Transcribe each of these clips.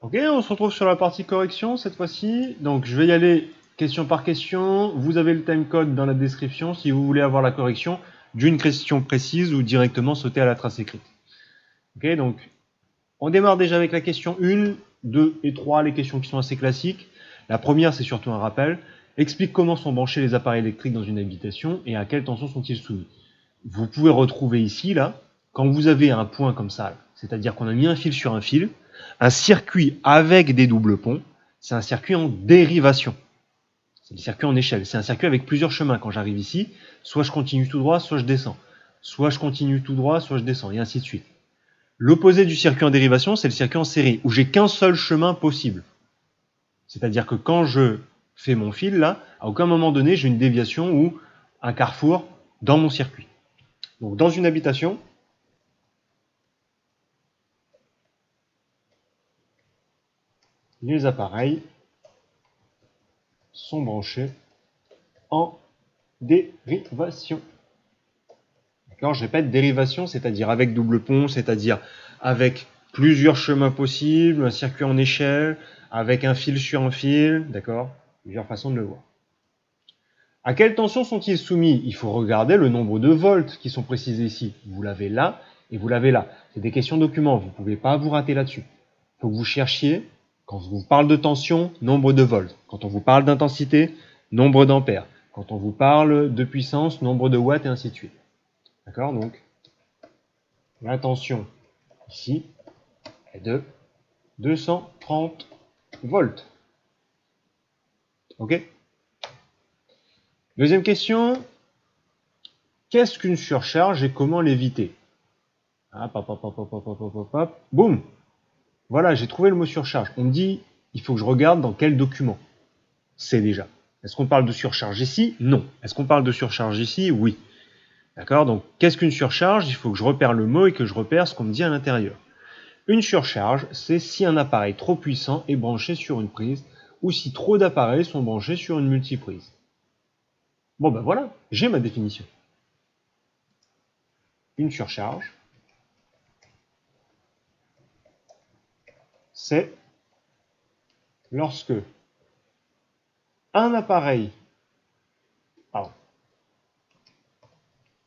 Ok, on se retrouve sur la partie correction cette fois-ci. Donc je vais y aller question par question. Vous avez le timecode dans la description si vous voulez avoir la correction d'une question précise ou directement sauter à la trace écrite. Ok, donc on démarre déjà avec la question 1, 2 et 3, les questions qui sont assez classiques. La première, c'est surtout un rappel. Explique comment sont branchés les appareils électriques dans une habitation et à quelle tension sont-ils soumis. Vous pouvez retrouver ici, là, quand vous avez un point comme ça, c'est-à-dire qu'on a mis un fil sur un fil, un circuit avec des doubles ponts, c'est un circuit en dérivation. C'est le circuit en échelle. C'est un circuit avec plusieurs chemins. Quand j'arrive ici, soit je continue tout droit, soit je descends. Soit je continue tout droit, soit je descends, et ainsi de suite. L'opposé du circuit en dérivation, c'est le circuit en série, où j'ai qu'un seul chemin possible. C'est-à-dire que quand je fais mon fil, là, à aucun moment donné, j'ai une déviation ou un carrefour dans mon circuit. Donc dans une habitation, les appareils sont branchés en dérivation. D'accord, je répète, dérivation, c'est-à-dire avec double pont, c'est-à-dire avec plusieurs chemins possibles, un circuit en échelle, avec un fil sur un fil, d'accord, plusieurs façons de le voir. À quelle tension sont-ils soumis? Il faut regarder le nombre de volts qui sont précisés ici. Vous l'avez là et vous l'avez là. C'est des questions documents, vous ne pouvez pas vous rater là-dessus. Il faut que vous cherchiez, quand on vous parle de tension, nombre de volts. Quand on vous parle d'intensité, nombre d'ampères. Quand on vous parle de puissance, nombre de watts et ainsi de suite. D'accord? Donc, la tension ici est de 230 volts. Ok? Deuxième question. Qu'est-ce qu'une surcharge et comment l'éviter? Boum. Voilà, j'ai trouvé le mot surcharge. On me dit, il faut que je regarde dans quel document. C'est déjà. Est-ce qu'on parle de surcharge ici? Non. Est-ce qu'on parle de surcharge ici? Oui. D'accord? Donc, qu'est-ce qu'une surcharge? Il faut que je repère le mot et que je repère ce qu'on me dit à l'intérieur. Une surcharge, c'est si un appareil trop puissant est branché sur une prise ou si trop d'appareils sont branchés sur une multiprise. Bon ben voilà, j'ai ma définition. Une surcharge, c'est lorsque un appareil,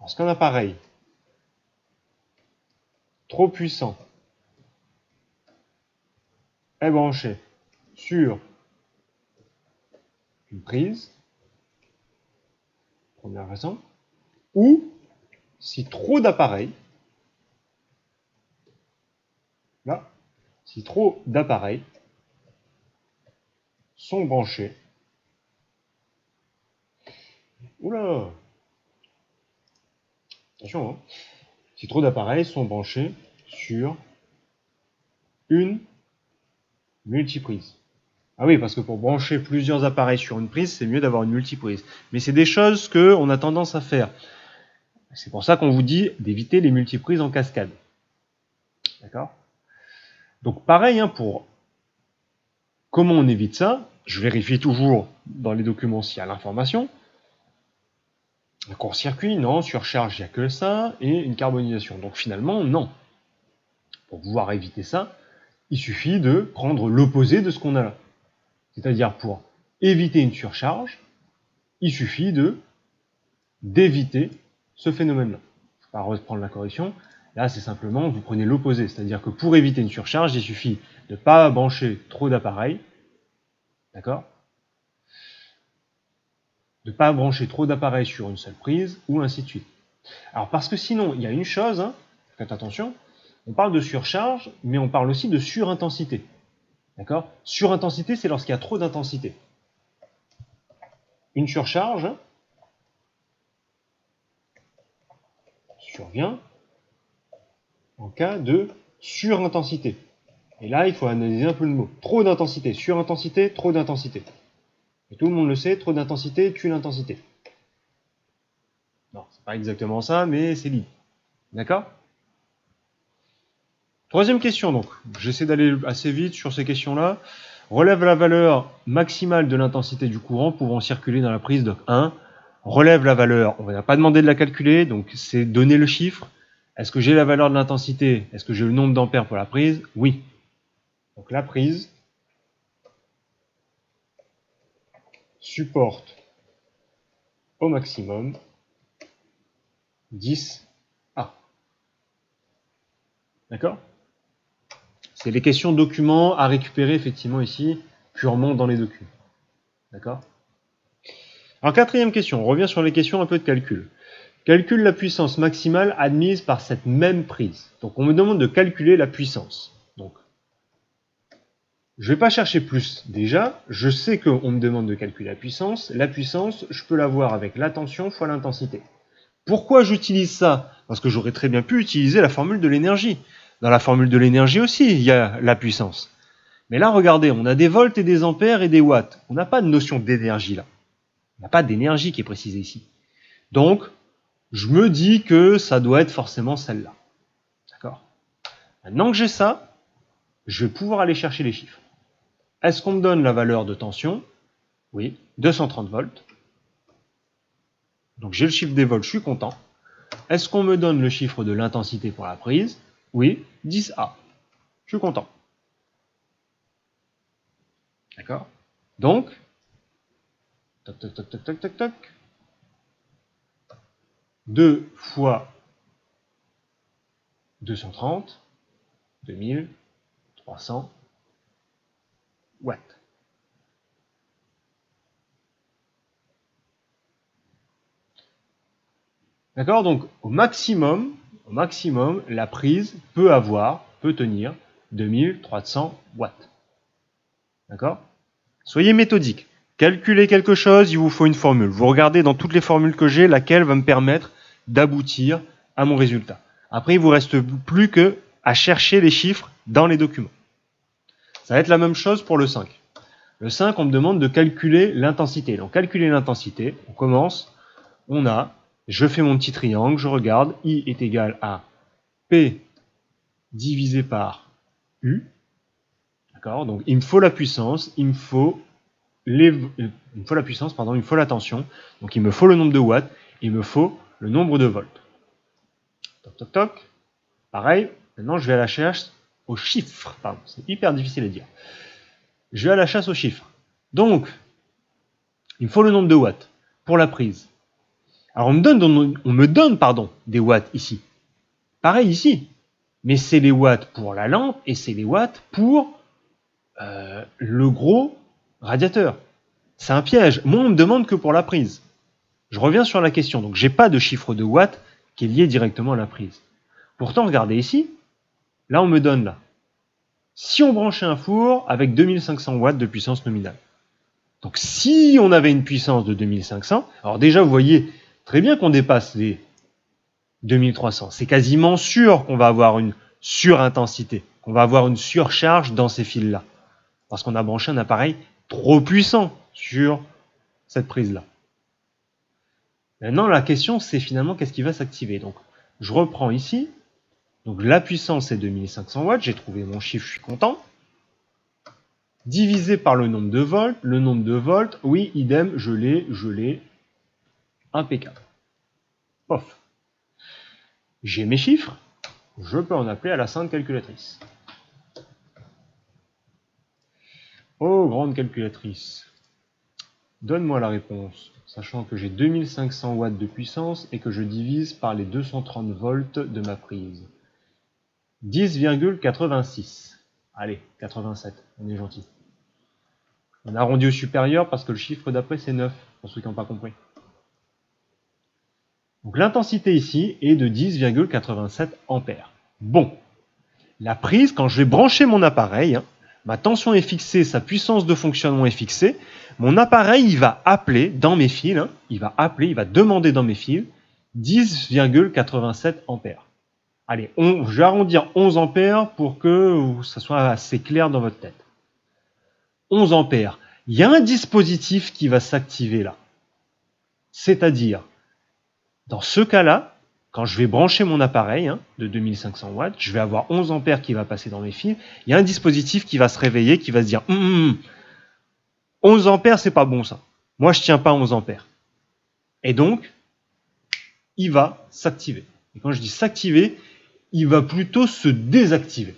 lorsqu'un appareil trop puissant est branché sur une prise, première raison, ou si trop d'appareils, là, si trop d'appareils sont branchés, oula, attention, hein, si trop d'appareils sont branchés sur une multiprise. Ah oui, parce que pour brancher plusieurs appareils sur une prise, c'est mieux d'avoir une multiprise. Mais c'est des choses qu'on a tendance à faire. C'est pour ça qu'on vous dit d'éviter les multiprises en cascade. D'accord? Donc pareil, hein, pour comment on évite ça, je vérifie toujours dans les documents s'il y a l'information. Un court-circuit, non. Surcharge, il n'y a que ça. Et une carbonisation. Donc finalement, non. Pour pouvoir éviter ça, il suffit de prendre l'opposé de ce qu'on a là. C'est-à-dire pour éviter une surcharge, il suffit d'éviter ce phénomène-là. Je ne vais pas reprendre la correction. Là, c'est simplement, vous prenez l'opposé. C'est-à-dire que pour éviter une surcharge, il suffit de ne pas brancher trop d'appareils. D'accord? De ne pas brancher trop d'appareils sur une seule prise, ou ainsi de suite. Alors, parce que sinon, il y a une chose, hein, faites attention, on parle de surcharge, mais on parle aussi de surintensité. D'accord? Surintensité, c'est lorsqu'il y a trop d'intensité. Une surcharge survient en cas de surintensité. Et là, il faut analyser un peu le mot. Trop d'intensité, surintensité, trop d'intensité. Et tout le monde le sait, trop d'intensité tue l'intensité. Non, c'est pas exactement ça, mais c'est libre. D'accord? Troisième question, donc. J'essaie d'aller assez vite sur ces questions-là. Relève la valeur maximale de l'intensité du courant pouvant circuler dans la prise de 1. Relève la valeur, on ne va pas demander de la calculer, donc c'est donner le chiffre. Est-ce que j'ai la valeur de l'intensité? Est-ce que j'ai le nombre d'ampères pour la prise? Oui. Donc la prise supporte au maximum 10A. D'accord? C'est les questions documents à récupérer effectivement ici, purement dans les documents. D'accord? Alors quatrième question, on revient sur les questions un peu de calcul. Calcule la puissance maximale admise par cette même prise. Donc on me demande de calculer la puissance. Donc je ne vais pas chercher plus déjà, je sais qu'on me demande de calculer la puissance. La puissance, je peux l'avoir avec la tension fois l'intensité. Pourquoi j'utilise ça? Parce que j'aurais très bien pu utiliser la formule de l'énergie. Dans la formule de l'énergie aussi, il y a la puissance. Mais là, regardez, on a des volts et des ampères et des watts. On n'a pas de notion d'énergie là. Il n'y a pas d'énergie qui est précisée ici. Donc, je me dis que ça doit être forcément celle-là. D'accord? Maintenant que j'ai ça, je vais pouvoir aller chercher les chiffres. Est-ce qu'on me donne la valeur de tension? Oui, 230 volts. Donc j'ai le chiffre des volts, je suis content. Est-ce qu'on me donne le chiffre de l'intensité pour la prise? Oui, 10A. Je suis content. D'accord? Donc, toc, toc, toc, toc, toc, toc, toc. 2 fois 230, 2300 watts. D'accord? Donc, au maximum, la prise peut tenir 2300 watts. D'accord? Soyez méthodique. Calculez quelque chose, il vous faut une formule. Vous regardez dans toutes les formules que j'ai, laquelle va me permettre d'aboutir à mon résultat. Après, il ne vous reste plus qu'à chercher les chiffres dans les documents. Ça va être la même chose pour le 5. Le 5, on me demande de calculer l'intensité. Donc, calculer l'intensité, on commence, je fais mon petit triangle, je regarde, I est égal à P divisé par U. D'accord? Donc, il me faut la puissance, il me faut la puissance, il me faut la tension, donc il me faut le nombre de watts, il me faut le nombre de volts. Toc, toc, toc. Pareil, maintenant je vais à la chasse aux chiffres. Pardon, c'est hyper difficile à dire. Je vais à la chasse aux chiffres. Donc, il me faut le nombre de watts pour la prise. Alors on me donne des watts ici. Pareil ici. Mais c'est les watts pour la lampe et c'est les watts pour le gros radiateur. C'est un piège. Moi, on me demande que pour la prise. Je reviens sur la question. Donc, je n'ai pas de chiffre de watts qui est lié directement à la prise. Pourtant, regardez ici. Là, on me donne là. Si on branchait un four avec 2500 watts de puissance nominale. Donc, si on avait une puissance de 2500, alors déjà, vous voyez très bien qu'on dépasse les 2300. C'est quasiment sûr qu'on va avoir une surintensité, qu'on va avoir une surcharge dans ces fils-là. Parce qu'on a branché un appareil trop puissant sur cette prise-là. Maintenant, la question, c'est finalement qu'est-ce qui va s'activer. Donc, je reprends ici. Donc, la puissance est 2500 watts. J'ai trouvé mon chiffre, je suis content. Divisé par le nombre de volts. Le nombre de volts, oui, idem, je l'ai. Impeccable. Pof. J'ai mes chiffres. Je peux en appeler à la sainte calculatrice. Oh, grande calculatrice. Donne-moi la réponse, sachant que j'ai 2500 watts de puissance et que je divise par les 230 volts de ma prise. 10,86. Allez, 87, on est gentil. On arrondit au supérieur parce que le chiffre d'après c'est 9, pour ceux qui n'ont pas compris. Donc l'intensité ici est de 10,87 ampères. Bon, la prise, quand je vais brancher mon appareil, ma tension est fixée, sa puissance de fonctionnement est fixée, mon appareil, il va appeler dans mes fils, il va demander dans mes fils 10,87 ampères. Allez, je vais arrondir 11 ampères pour que ça soit assez clair dans votre tête. 11 ampères. Il y a un dispositif qui va s'activer là. C'est-à-dire, dans ce cas-là, quand je vais brancher mon appareil de 2500 watts, je vais avoir 11 ampères qui va passer dans mes fils. Il y a un dispositif qui va se réveiller, qui va se dire 11 ampères, c'est pas bon ça. Moi, je tiens pas 11 ampères. Et donc, il va s'activer. Et quand je dis s'activer, il va plutôt se désactiver.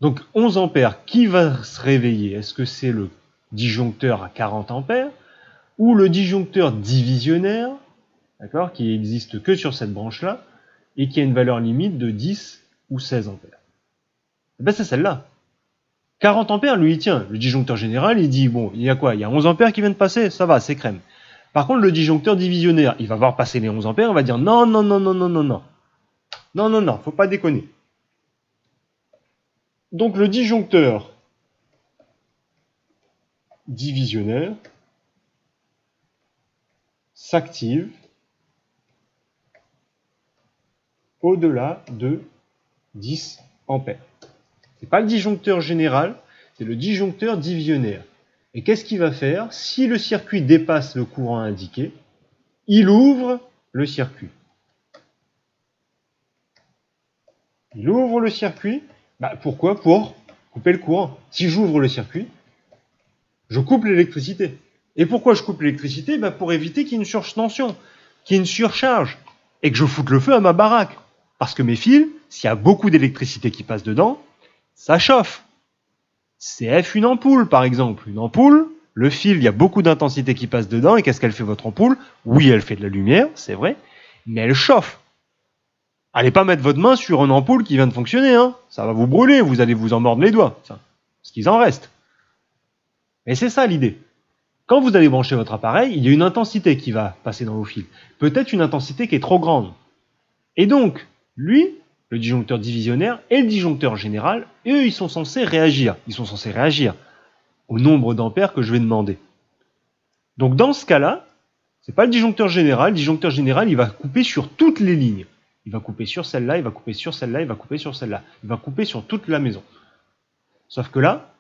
Donc 11 ampères, qui va se réveiller? Est-ce que c'est le disjoncteur à 40 ampères ou le disjoncteur divisionnaire, d'accord, qui existe que sur cette branche-là et qui a une valeur limite de 10 ou 16 ampères? Ben c'est celle-là. 40 ampères, lui, il tient. Le disjoncteur général, il dit, bon, il y a quoi? Il y a 11 ampères qui viennent de passer, ça va, c'est crème. Par contre, le disjoncteur divisionnaire, il va voir passer les 11 ampères, il va dire, non, non, non, non, non, non, non. Non, non, non, faut pas déconner. Donc le disjoncteur divisionnaire s'active au-delà de 10 ampères. Ce n'est pas le disjoncteur général, c'est le disjoncteur divisionnaire. Et qu'est-ce qu'il va faire? Si le circuit dépasse le courant indiqué, il ouvre le circuit. Il ouvre le circuit. Pourquoi? Pour couper le courant. Si j'ouvre le circuit, je coupe l'électricité. Et pourquoi je coupe l'électricité? Pour éviter qu'il y ait une surtension, qu'il y ait une surcharge, et que je foute le feu à ma baraque. Parce que mes fils, s'il y a beaucoup d'électricité qui passe dedans, ça chauffe. CF une ampoule, par exemple. Une ampoule, le fil, il y a beaucoup d'intensité qui passe dedans, et qu'est-ce qu'elle fait, votre ampoule? Oui, elle fait de la lumière, c'est vrai, mais elle chauffe. Allez pas mettre votre main sur une ampoule qui vient de fonctionner, hein. Ça va vous brûler, vous allez vous en mordre les doigts. Enfin, ce qu'il en reste. Et c'est ça l'idée. Quand vous allez brancher votre appareil, il y a une intensité qui va passer dans vos fils. Peut-être une intensité qui est trop grande. Et donc, lui, le disjoncteur divisionnaire et le disjoncteur général, eux, ils sont censés réagir. Ils sont censés réagir au nombre d'ampères que je vais demander. Donc dans ce cas-là, c'est pas le disjoncteur général. Le disjoncteur général, il va couper sur toutes les lignes. Il va couper sur celle-là, il va couper sur celle-là, il va couper sur celle-là. Il va couper sur toute la maison. Sauf que là,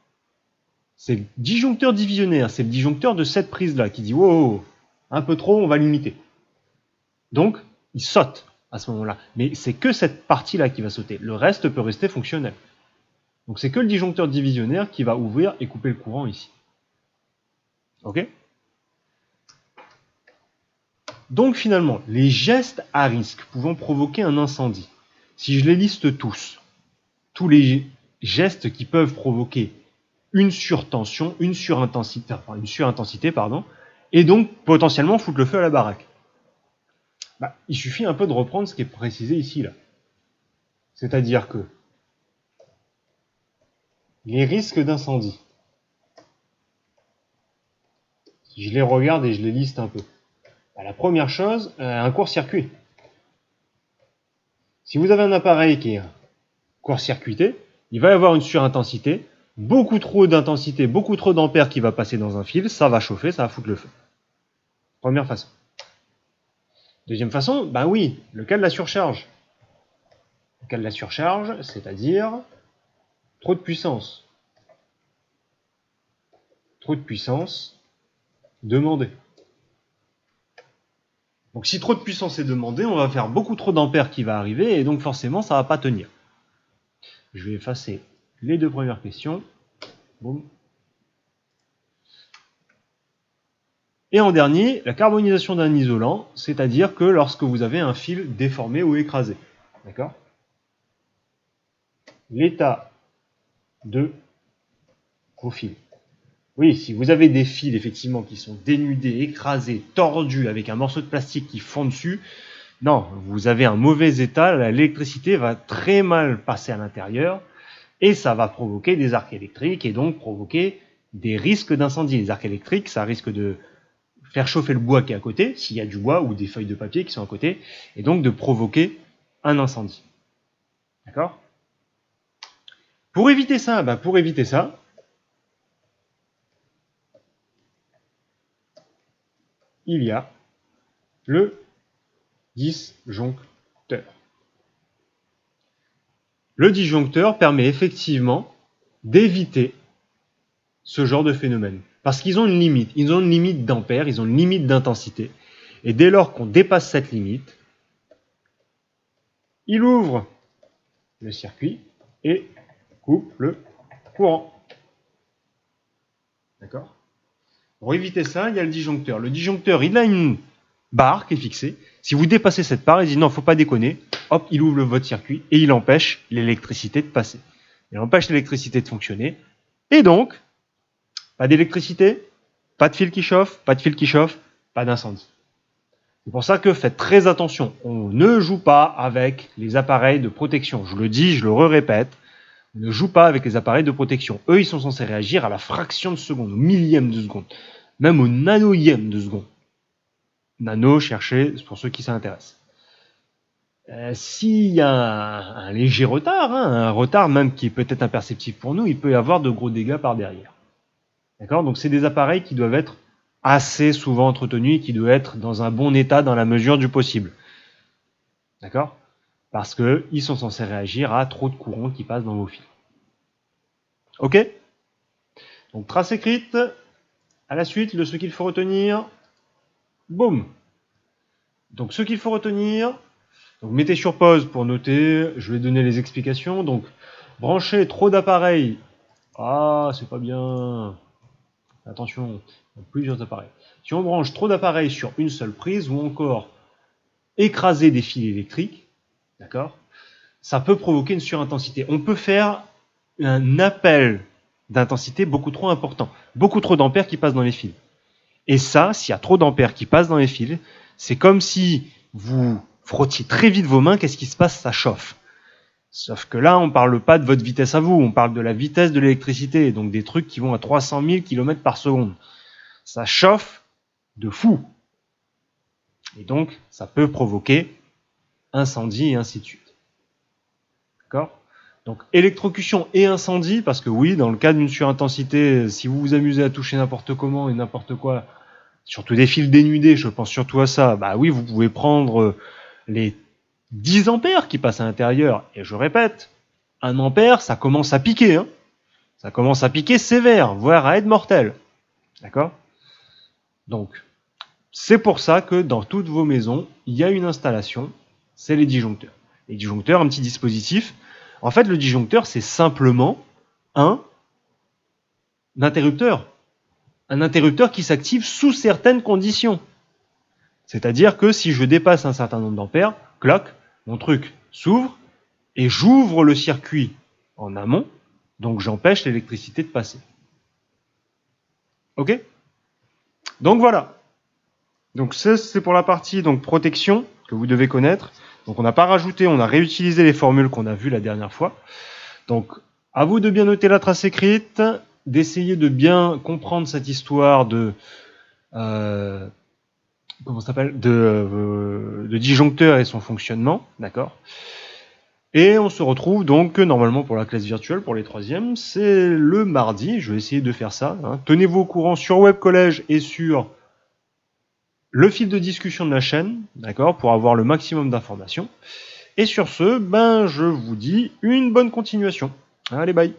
c'est le disjoncteur divisionnaire, c'est le disjoncteur de cette prise-là qui dit « Wow, un peu trop, on va limiter ». Donc, il saute à ce moment-là. Mais c'est que cette partie-là qui va sauter. Le reste peut rester fonctionnel. Donc c'est que le disjoncteur divisionnaire qui va ouvrir et couper le courant ici. Ok? Donc finalement, les gestes à risque pouvant provoquer un incendie, si je les liste tous les gestes qui peuvent provoquer une surtension, une surintensité, et donc potentiellement foutre le feu à la baraque. Il suffit un peu de reprendre ce qui est précisé ici, là. C'est-à-dire que les risques d'incendie, si je les regarde et je les liste un peu, la première chose, un court-circuit. Si vous avez un appareil qui est court-circuité, il va y avoir une surintensité, beaucoup trop d'intensité, beaucoup trop d'ampères qui va passer dans un fil, ça va chauffer, ça va foutre le feu. Première façon. Deuxième façon, oui, le cas de la surcharge. Le cas de la surcharge, c'est-à-dire trop de puissance. Trop de puissance demandée. Donc si trop de puissance est demandée, on va faire beaucoup trop d'ampères qui va arriver, et donc forcément, ça ne va pas tenir. Je vais effacer les deux premières questions. Boum. Et en dernier, la carbonisation d'un isolant, c'est-à-dire que lorsque vous avez un fil déformé ou écrasé. D'accord? L'état de vos fils. Oui, si vous avez des fils effectivement qui sont dénudés, écrasés, tordus, avec un morceau de plastique qui fond dessus, non, vous avez un mauvais état, l'électricité va très mal passer à l'intérieur, et ça va provoquer des arcs électriques, et donc provoquer des risques d'incendie. Les arcs électriques, ça risque de faire chauffer le bois qui est à côté, s'il y a du bois ou des feuilles de papier qui sont à côté, et donc de provoquer un incendie. D'accord? Pour éviter ça, il y a le disjoncteur. Le disjoncteur permet effectivement d'éviter ce genre de phénomène. Parce qu'ils ont une limite d'ampères, ils ont une limite d'intensité. Et dès lors qu'on dépasse cette limite, il ouvre le circuit et coupe le courant. D'accord? Pour éviter ça, il y a le disjoncteur. Le disjoncteur, il a une barre qui est fixée. Si vous dépassez cette barre, il dit non, faut pas déconner. Hop, il ouvre votre circuit et il empêche l'électricité de passer. Il empêche l'électricité de fonctionner. Et donc, pas d'électricité, pas de fil qui chauffe, pas de fil qui chauffe, pas d'incendie. C'est pour ça que faites très attention. On ne joue pas avec les appareils de protection. Je le dis, je le répète. On ne joue pas avec les appareils de protection. Eux, ils sont censés réagir à la fraction de seconde, au millième de seconde, même au nanoïème de seconde. Nano, cherchez, c'est pour ceux qui s'intéressent. S'il y a un léger retard, un retard même qui est peut-être imperceptible pour nous, il peut y avoir de gros dégâts par derrière. D'accord ? Donc c'est des appareils qui doivent être assez souvent entretenus et qui doivent être dans un bon état dans la mesure du possible. D'accord ? Parce qu'ils sont censés réagir à trop de courant qui passe dans vos fils. Ok ? Donc trace écrite, à la suite, ce qu'il faut retenir, boum. Donc ce qu'il faut retenir, donc mettez sur pause pour noter, je vais donner les explications. Donc brancher trop d'appareils, c'est pas bien. Attention, il y a plusieurs appareils. Si on branche trop d'appareils sur une seule prise ou encore écraser des fils électriques, d'accord, ça peut provoquer une surintensité. On peut faire un appel d'intensité beaucoup trop important, beaucoup trop d'ampères qui passent dans les fils. Et ça, s'il y a trop d'ampères qui passent dans les fils, c'est comme si vous frottiez très vite vos mains, qu'est-ce qui se passe? Ça chauffe. Sauf que là, on ne parle pas de votre vitesse à vous, on parle de la vitesse de l'électricité, donc des trucs qui vont à 300 000 km par seconde. Ça chauffe de fou. Et donc, ça peut provoquer incendie et ainsi de suite. D'accord ? Donc, électrocution et incendie, parce que oui, dans le cas d'une surintensité, si vous vous amusez à toucher n'importe comment et n'importe quoi, surtout des fils dénudés, je pense surtout à ça, bah oui, vous pouvez prendre les 10 ampères qui passent à l'intérieur, et je répète, 1 ampère, ça commence à piquer, hein. Ça commence à piquer sévère, voire à être mortel. D'accord ? Donc, c'est pour ça que dans toutes vos maisons, il y a une installation, c'est les disjoncteurs. Les disjoncteurs, un petit dispositif. En fait, le disjoncteur, c'est simplement un interrupteur. Un interrupteur qui s'active sous certaines conditions. C'est-à-dire que si je dépasse un certain nombre d'ampères, cloc, mon truc s'ouvre et j'ouvre le circuit en amont, donc j'empêche l'électricité de passer. Ok ? Donc voilà. Donc c'est pour la partie donc protection que vous devez connaître. Donc on n'a pas rajouté, on a réutilisé les formules qu'on a vues la dernière fois. Donc à vous de bien noter la trace écrite, d'essayer de bien comprendre cette histoire de de disjoncteur et son fonctionnement, d'accord ? Et on se retrouve donc normalement pour la classe virtuelle, pour les troisièmes, c'est le mardi, je vais essayer de faire ça. Hein. Tenez-vous au courant sur Web Collège et sur le fil de discussion de la chaîne, d'accord, pour avoir le maximum d'informations. Et sur ce, je vous dis une bonne continuation. Allez, bye.